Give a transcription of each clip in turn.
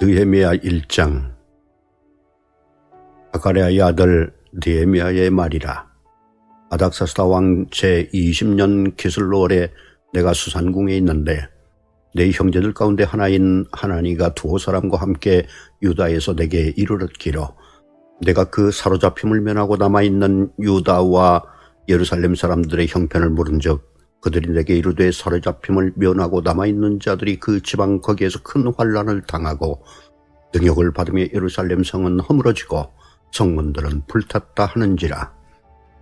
느헤미야 1장. 아가랴의 아들 느헤미야의 말이라. 아닥사스다 왕 제20년 기슬로월에 내가 수산궁에 있는데 내 형제들 가운데 하나인 하나니가 두어 사람과 함께 유다에서 내게 이르렀기로 내가 그 사로잡힘을 면하고 남아있는 유다와 예루살렘 사람들의 형편을 물은즉 그들이 내게 이르되 사로잡힘을 면하고 남아있는 자들이 그 지방 거기에서 큰 환난을 당하고 능욕을 받으며 예루살렘 성은 허물어지고 성문들은 불탔다 하는지라.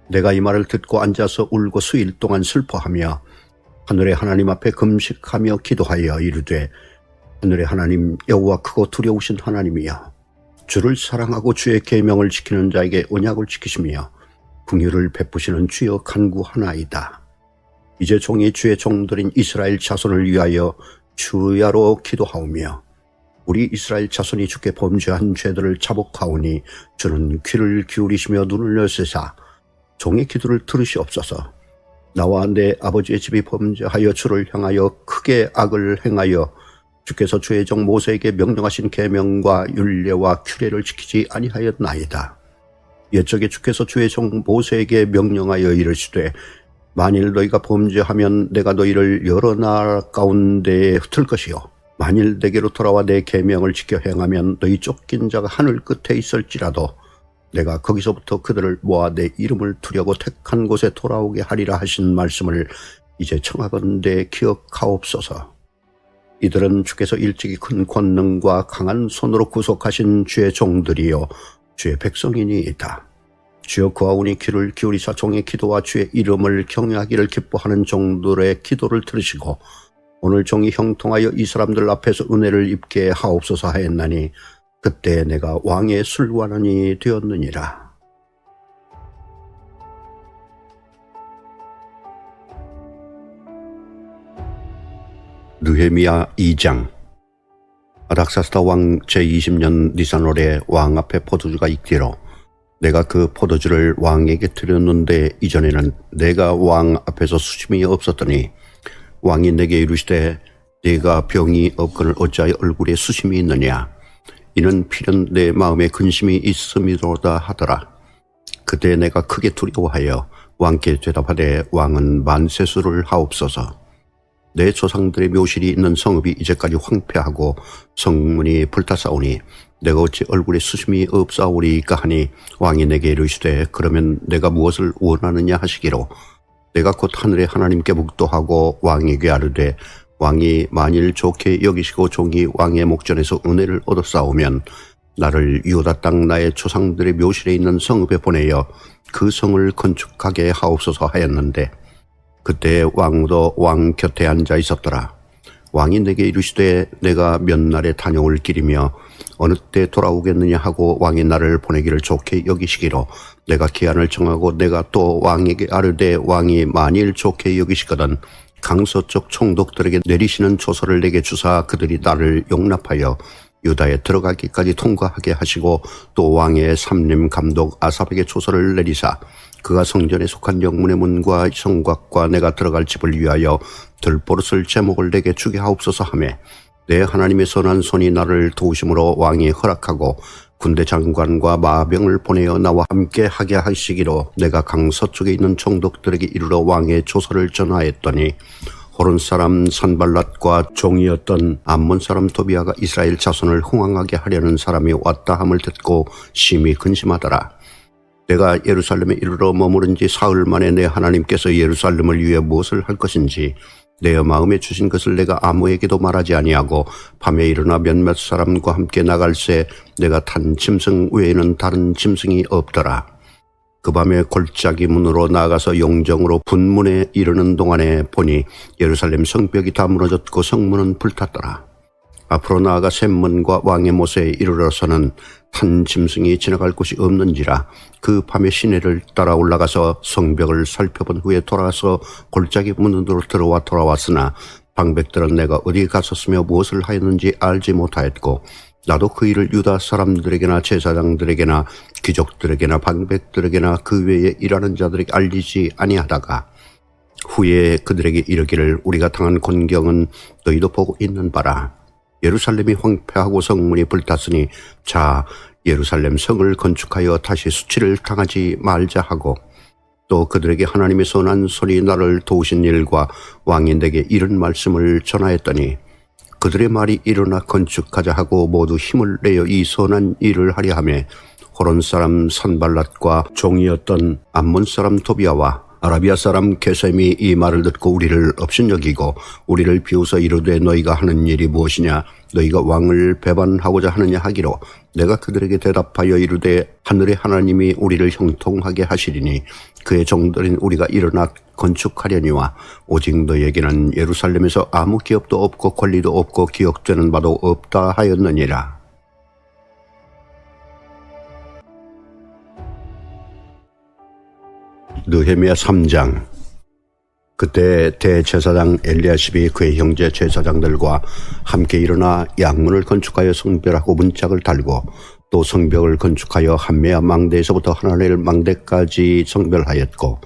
내가 이 말을 듣고 앉아서 울고 수일 동안 슬퍼하며 하늘의 하나님 앞에 금식하며 기도하여 이르되 하늘의 하나님 여호와 크고 두려우신 하나님이여 주를 사랑하고 주의 계명을 지키는 자에게 언약을 지키시며 긍휼을 베푸시는 주여 간구하나이다. 이제 종이 주의 종들인 이스라엘 자손을 위하여 주야로 기도하오며 우리 이스라엘 자손이 주께 범죄한 죄들을 자복하오니 주는 귀를 기울이시며 눈을 여시사 종의 기도를 들으시옵소서. 나와 내 아버지의 집이 범죄하여 주를 향하여 크게 악을 행하여 주께서 주의 종 모세에게 명령하신 계명과 율례와 규례를 지키지 아니하였나이다. 옛적에 주께서 주의 종 모세에게 명령하여 이르시되 만일 너희가 범죄하면 내가 너희를 여러 나라 가운데에 흩을 것이요 만일 내게로 돌아와 내 계명을 지켜 행하면 너희 쫓긴 자가 하늘 끝에 있을지라도 내가 거기서부터 그들을 모아 내 이름을 두려고 택한 곳에 돌아오게 하리라 하신 말씀을 이제 청하건대 기억하옵소서. 이들은 주께서 일찍이 큰 권능과 강한 손으로 구속하신 주의 종들이요 주의 백성이니이다. 주여 구하오니 귀를 기울이사 종의 기도와 주의 이름을 경외하기를 기뻐하는 종들의 기도를 들으시고 오늘 종이 형통하여 이 사람들 앞에서 은혜를 입게 하옵소서 하였나니 그때 내가 왕의 술관원이 되었느니라. 느헤미야 2장. 아닥사스다 왕 제20년 니산월에 왕 앞에 포도주가 있기로 내가 그 포도주를 왕에게 드렸는데 이전에는 내가 왕 앞에서 수심이 없었더니 왕이 내게 이르시되 네가 병이 없거늘 어찌하여 얼굴에 수심이 있느냐. 이는 필연 내 마음에 근심이 있음이로다 하더라. 그때 내가 크게 두려워하여 왕께 대답하되 왕은 만세수를 하옵소서. 내 조상들의 묘실이 있는 성읍이 이제까지 황폐하고 성문이 불타사오니 내가 어찌 얼굴에 수심이 없사오리까 하니 왕이 내게 이르시되 그러면 내가 무엇을 원하느냐 하시기로 내가 곧 하늘의 하나님께 묵도하고 왕에게 아뢰되 왕이 만일 좋게 여기시고 종이 왕의 목전에서 은혜를 얻어싸우면 나를 유다 땅 나의 조상들의 묘실에 있는 성읍에 보내어 그 성을 건축하게 하옵소서 하였는데 그때 왕도 왕 곁에 앉아 있었더라. 왕이 내게 이르시되 내가 몇 날의 다녀올 길이며 어느 때 돌아오겠느냐 하고 왕이 나를 보내기를 좋게 여기시기로 내가 기한을 정하고 내가 또 왕에게 아뢰되 왕이 만일 좋게 여기시거든 강서쪽 총독들에게 내리시는 조서를 내게 주사 그들이 나를 용납하여 유다에 들어가기까지 통과하게 하시고 또 왕의 삼림 감독 아삽에게 조서를 내리사 그가 성전에 속한 영문의 문과 성곽과 내가 들어갈 집을 위하여 들보릇을 제목을 내게 주게 하옵소서 하매 내 하나님의 선한 손이 나를 도우심으로 왕이 허락하고 군대 장관과 마병을 보내어 나와 함께 하게 하시기로 내가 강서쪽에 있는 총독들에게 이르러 왕의 조서를 전하였더니 호른 사람 산발랏과 종이었던 암몬 사람 도비아가 이스라엘 자손을 흥왕하게 하려는 사람이 왔다 함을 듣고 심히 근심하더라. 내가 예루살렘에 이르러 머무른 지 사흘 만에 내 하나님께서 예루살렘을 위해 무엇을 할 것인지 내 마음에 주신 것을 내가 아무에게도 말하지 아니하고 밤에 일어나 몇몇 사람과 함께 나갈새 내가 탄 짐승 외에는 다른 짐승이 없더라. 그 밤에 골짜기 문으로 나가서 용정으로 분문에 이르는 동안에 보니 예루살렘 성벽이 다 무너졌고 성문은 불탔더라. 앞으로 나아가 샘문과 왕의 못에 이르러서는 탄 짐승이 지나갈 곳이 없는지라 그 밤에 시내를 따라 올라가서 성벽을 살펴본 후에 돌아와서 골짜기 문으로 들어와 돌아왔으나 방백들은 내가 어디 갔었으며 무엇을 하였는지 알지 못하였고 나도 그 일을 유다 사람들에게나 제사장들에게나 귀족들에게나 방백들에게나 그 외에 일하는 자들에게 알리지 아니하다가 후에 그들에게 이르기를 우리가 당한 곤경은 너희도 보고 있는 바라. 예루살렘이 황폐하고 성문이 불탔으니 자 예루살렘 성을 건축하여 다시 수치를 당하지 말자 하고 또 그들에게 하나님의 선한 손이 나를 도우신 일과 왕이 내게 이런 말씀을 전하였더니 그들의 말이 일어나 건축하자 하고 모두 힘을 내어 이 선한 일을 하려 하며 호론 사람 산발랏과 종이었던 암몬 사람 토비아와 아라비아 사람 게셈이 이 말을 듣고 우리를 업신여기고 우리를 비웃어 이르되 너희가 하는 일이 무엇이냐 너희가 왕을 배반하고자 하느냐 하기로 내가 그들에게 대답하여 이르되 하늘의 하나님이 우리를 형통하게 하시리니 그의 종들인 우리가 일어나 건축하려니와 오직 너희에게는 예루살렘에서 아무 기업도 없고 권리도 없고 기억되는 바도 없다 하였느니라. 느헤미야 3장. 그때 대제사장 엘리야십이 그의 형제 제사장들과 함께 일어나 양문을 건축하여 성별하고 문짝을 달고 또 성벽을 건축하여 한메아 망대에서부터 하나넬 망대까지 성별하였고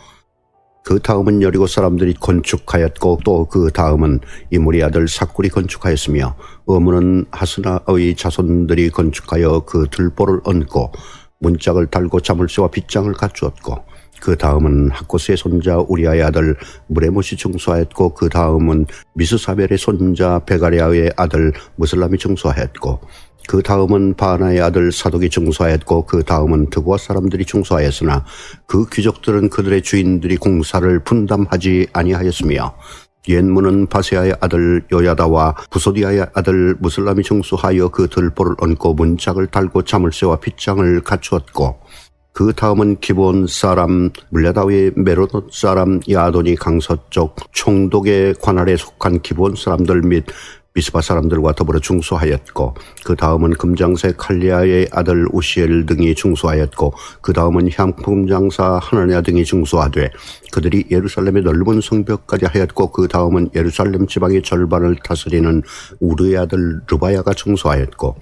그 다음은 여리고 사람들이 건축하였고 또 그 다음은 이므리 아들 삭굴이 건축하였으며 어문은 하스나의 자손들이 건축하여 그 들보를 얹고 문짝을 달고 자물쇠와 빗장을 갖추었고 그 다음은 학고스의 손자 우리아의 아들 무레못이 청소하였고 그 다음은 미스사벨의 손자 베가랴의 아들 무슬람이 청소하였고 그 다음은 바나의 아들 사독이 청소하였고 그 다음은 드고아 사람들이 청소하였으나 그 귀족들은 그들의 주인들이 공사를 분담하지 아니하였으며 옛문은 바세아의 아들 요야다와 부소디아의 아들 무슬람이 청소하여 그 들보를 얹고 문짝을 달고 자물쇠와 빗장을 갖추었고 그 다음은 기본 사람 물레다위의 메로노 사람 야도니 강서쪽 총독의 관할에 속한 기본 사람들 및 미스바 사람들과 더불어 중수하였고 그 다음은 금장새 칼리아의 아들 우시엘 등이 중수하였고 그 다음은 향품장사 하나냐 등이 중수하되 그들이 예루살렘의 넓은 성벽까지 하였고 그 다음은 예루살렘 지방의 절반을 다스리는 우르의 아들 르바야가 중수하였고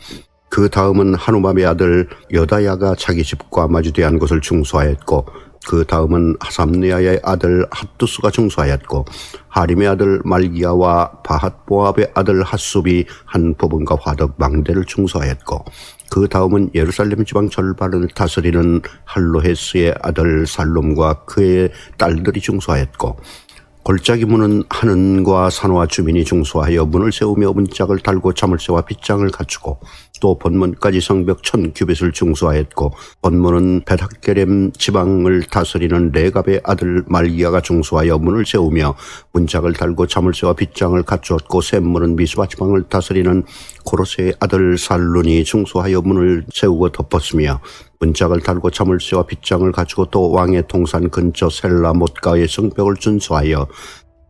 그 다음은 하누맘의 아들 여다야가 자기 집과 마주대한 곳을 중수하였고 그 다음은 하삼리아의 아들 핫두스가 중수하였고 하림의 아들 말기야와 바핫보압의 아들 핫숲이 한 부분과 화덕 망대를 중수하였고 그 다음은 예루살렘 지방 절반을 다스리는 할로헤스의 아들 살롬과 그의 딸들이 중수하였고 골짜기 문은 하는과 산호와 주민이 중수하여 문을 세우며 문짝을 달고 자물쇠와 빗장을 갖추고 또 본문까지 성벽 1000규빗을 중수하였고 본문은 베닥게렘 지방을 다스리는 레갑의 아들 말기야가 중수하여 문을 세우며 문짝을 달고 자물쇠와 빗장을 갖추었고 샘문은 미스바 지방을 다스리는 고로세의 아들 살룬이 중수하여 문을 세우고 덮었으며 문짝을 달고 자물쇠와 빗장을 갖추고 또 왕의 동산 근처 셀라못가의 성벽을 준수하여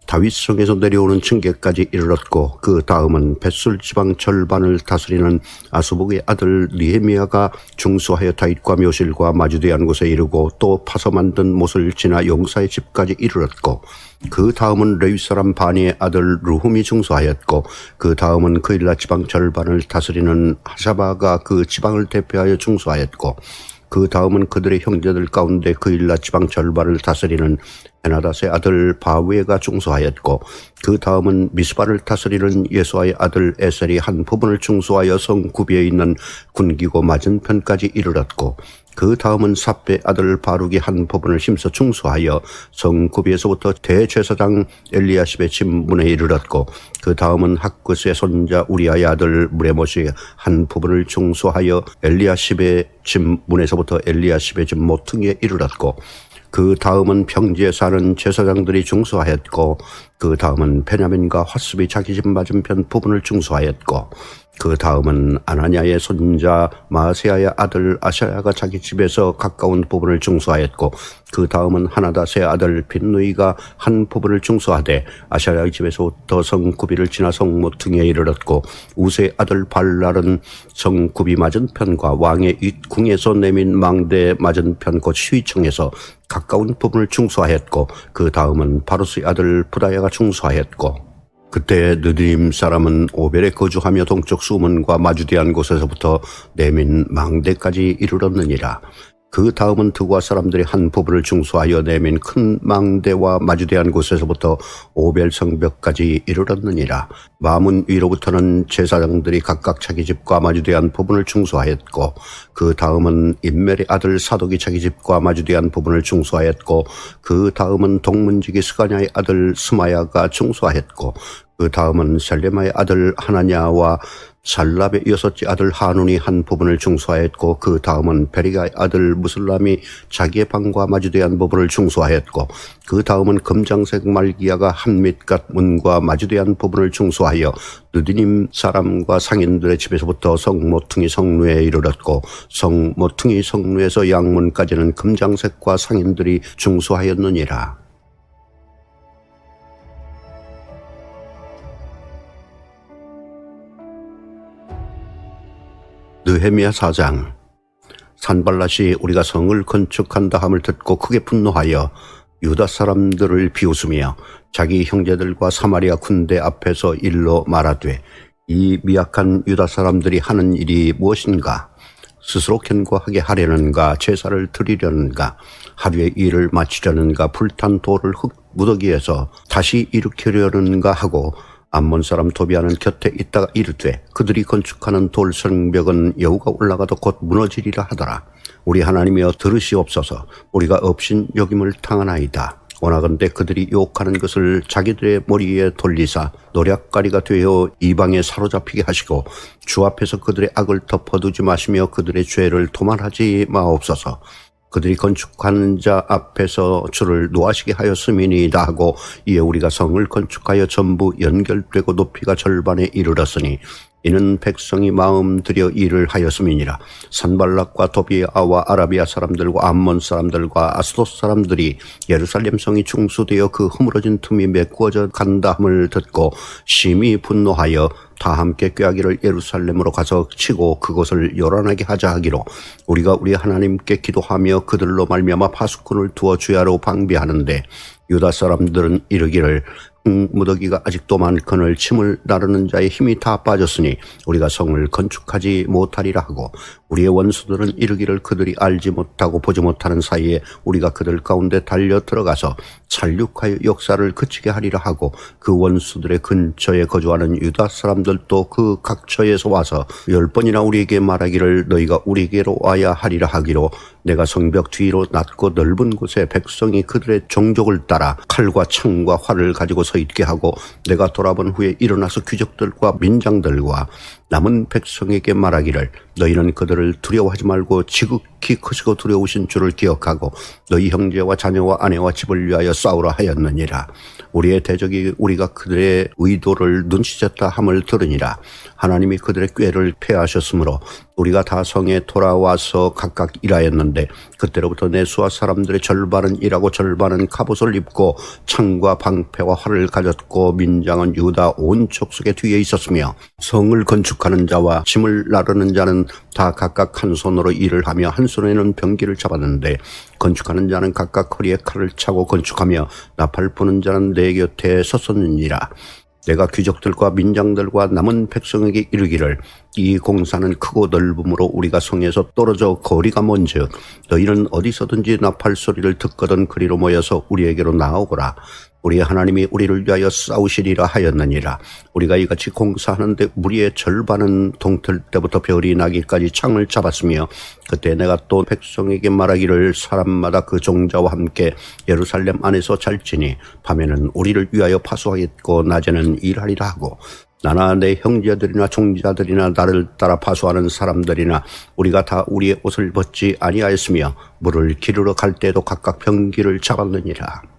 다윗성에서 내려오는 층계까지 이르렀고 그 다음은 벳술 지방 절반을 다스리는 아수복의 아들 느헤미야가 중수하여 다윗과 묘실과 마주대한 곳에 이르고 또 파서 만든 못을 지나 용사의 집까지 이르렀고 그 다음은 레위 사람 바니의 아들 루훔이 중수하였고 그 다음은 그일라 지방 절반을 다스리는 하샤바가 그 지방을 대표하여 중수하였고 그 다음은 그들의 형제들 가운데 그일라 지방 절반을 다스리는 헤나닷의 아들 바웨가 중수하였고 그 다음은 미스바를 다스리는 예수아의 아들 에셀이 한 부분을 중수하여 성 구비에 있는 군기고 맞은편까지 이르렀고 그 다음은 삽베 아들 바룩이 한 부분을 힘써 중수하여 성 구비에서부터 대제사장 엘리야십의 집문에 이르렀고 그 다음은 학구스의 손자 우리아의 아들 무레못이 한 부분을 중수하여 엘리야십의 집문에서부터 엘리야십의 집 모퉁이에 이르렀고 그 다음은 평지에 사는 제사장들이 중수하였고 그 다음은 베냐민과 핫습이 자기 집 맞은편 부분을 중수하였고 그 다음은 아나냐의 손자 마세야의 아들 아샤야가 자기 집에서 가까운 부분을 중수하였고 그 다음은 하나닷의 아들 빈누이가 한 부분을 중수하되 아샤야의 집에서부터 성구비를 지나 성모퉁이에 이르렀고 우세의 아들 발랄은 성구비 맞은편과 왕의 윗궁에서 내민 망대 맞은편 곧 시위청에서 가까운 부분을 중수하였고 그 다음은 바루스의 아들 부다야가 중수하였고 그때 느드림 사람은 오벨에 거주하며 동쪽 수문과 마주대한 곳에서부터 내민 망대까지 이르렀느니라. 그 다음은 드고아 사람들이 한 부분을 중수하여 내민 큰 망대와 마주대한 곳에서부터 오벨 성벽까지 이르렀느니라. 마문 위로부터는 제사장들이 각각 자기 집과 마주대한 부분을 중수하였고, 그 다음은 임멜의 아들 사독이 자기 집과 마주대한 부분을 중수하였고, 그 다음은 동문지기 스가냐의 아들 스마야가 중수하였고, 그 다음은 셀레마의 아들 하나냐와 살랍의 여섯째 아들 하눈이 한 부분을 중수하였고, 그 다음은 베리가의 아들 무슬람이 자기의 방과 마주대한 부분을 중수하였고, 그 다음은 금장색 말기야가 한밑갓 문과 마주대한 부분을 중수하여 느디님 사람과 상인들의 집에서부터 성모퉁이 성루에 이르렀고, 성모퉁이 성루에서 양문까지는 금장색과 상인들이 중수하였느니라. 느헤미야 4장. 산발랏이 우리가 성을 건축한다 함을 듣고 크게 분노하여 유다 사람들을 비웃으며 자기 형제들과 사마리아 군대 앞에서 일러 말하되, 이 미약한 유다 사람들이 하는 일이 무엇인가? 스스로 견고하게 하려는가? 제사를 드리려는가? 하루의 일을 마치려는가? 불탄 돌을 흙 무더기에서 다시 일으키려는가 하고, 암몬 사람 도비아는 곁에 있다가 이르되, 그들이 건축하는 돌 성벽은 여우가 올라가도 곧 무너지리라 하더라. 우리 하나님이여 들으시옵소서. 우리가 업신 여김을 당하나이다. 원하건대 그들이 유혹하는 것을 자기들의 머리에 돌리사 노략가리가 되어 이방에 사로잡히게 하시고, 주 앞에서 그들의 악을 덮어두지 마시며 그들의 죄를 도말하지 마옵소서. 그들이 건축하는 자 앞에서 주를 노하시게 하였음이니이다 하고, 이에 우리가 성을 건축하여 전부 연결되고 높이가 절반에 이르렀으니 이는 백성이 마음 들여 일을 하였음이니라. 산발락과 도비아와 아라비아 사람들과 암몬 사람들과 아스돗 사람들이 예루살렘 성이 중수되어 그 허물어진 틈이 메꾸어져 간다 함을 듣고 심히 분노하여 다 함께 꾀하기를 예루살렘으로 가서 치고 그것을 요란하게 하자 하기로, 우리가 우리 하나님께 기도하며 그들로 말미암아 파수꾼을 두어 주야로 방비하는데, 유다 사람들은 이르기를 무더기가 아직도 많거늘 침을 나르는 자의 힘이 다 빠졌으니 우리가 성을 건축하지 못하리라 하고, 우리의 원수들은 이르기를 그들이 알지 못하고 보지 못하는 사이에 우리가 그들 가운데 달려 들어가서 살육하여 역사를 그치게 하리라 하고, 그 원수들의 근처에 거주하는 유다 사람들도 그 각처에서 와서 10번이나 우리에게 말하기를 너희가 우리에게로 와야 하리라 하기로, 내가 성벽 뒤로 낮고 넓은 곳에 백성이 그들의 종족을 따라 칼과 창과 활을 가지고 서 있게 하고, 내가 돌아본 후에 일어나서 귀족들과 민장들과 남은 백성에게 말하기를 너희는 그들을 두려워하지 말고 지극히 크시고 두려우신 주를 기억하고 너희 형제와 자녀와 아내와 집을 위하여 싸우라 하였느니라. 우리의 대적이 우리가 그들의 의도를 눈치챘다 함을 들으니라. 하나님이 그들의 꾀를 패하셨으므로 우리가 다 성에 돌아와서 각각 일하였는데, 그때로부터 내수와 사람들의 절반은 일하고 절반은 갑옷을 입고 창과 방패와 활을 가졌고, 민장은 유다 온 족속의 뒤에 있었으며, 성을 건축하는 자와 짐을 나르는 자는 다 각각 한 손으로 일을 하며 한 손에는 병기를 잡았는데, 건축하는 자는 각각 허리에 칼을 차고 건축하며 나팔 부는 자는 내 곁에 섰었느니라. 내가 귀족들과 민장들과 남은 백성에게 이르기를 이 공사는 크고 넓음으로 우리가 성에서 떨어져 거리가 먼즉 너희는 어디서든지 나팔 소리를 듣거든 그리로 모여서 우리에게로 나오거라. 우리 하나님이 우리를 위하여 싸우시리라 하였느니라. 우리가 이같이 공사하는데 무리의 절반은 동틀 때부터 별이 나기까지 창을 잡았으며, 그때 내가 또 백성에게 말하기를 사람마다 그 종자와 함께 예루살렘 안에서 잘지니 밤에는 우리를 위하여 파수하겠고 낮에는 일하리라 하고, 나나 내 형제들이나 종자들이나 나를 따라 파수하는 사람들이나 우리가 다 우리의 옷을 벗지 아니하였으며 물을 기르러 갈 때도 각각 병기를 잡았느니라.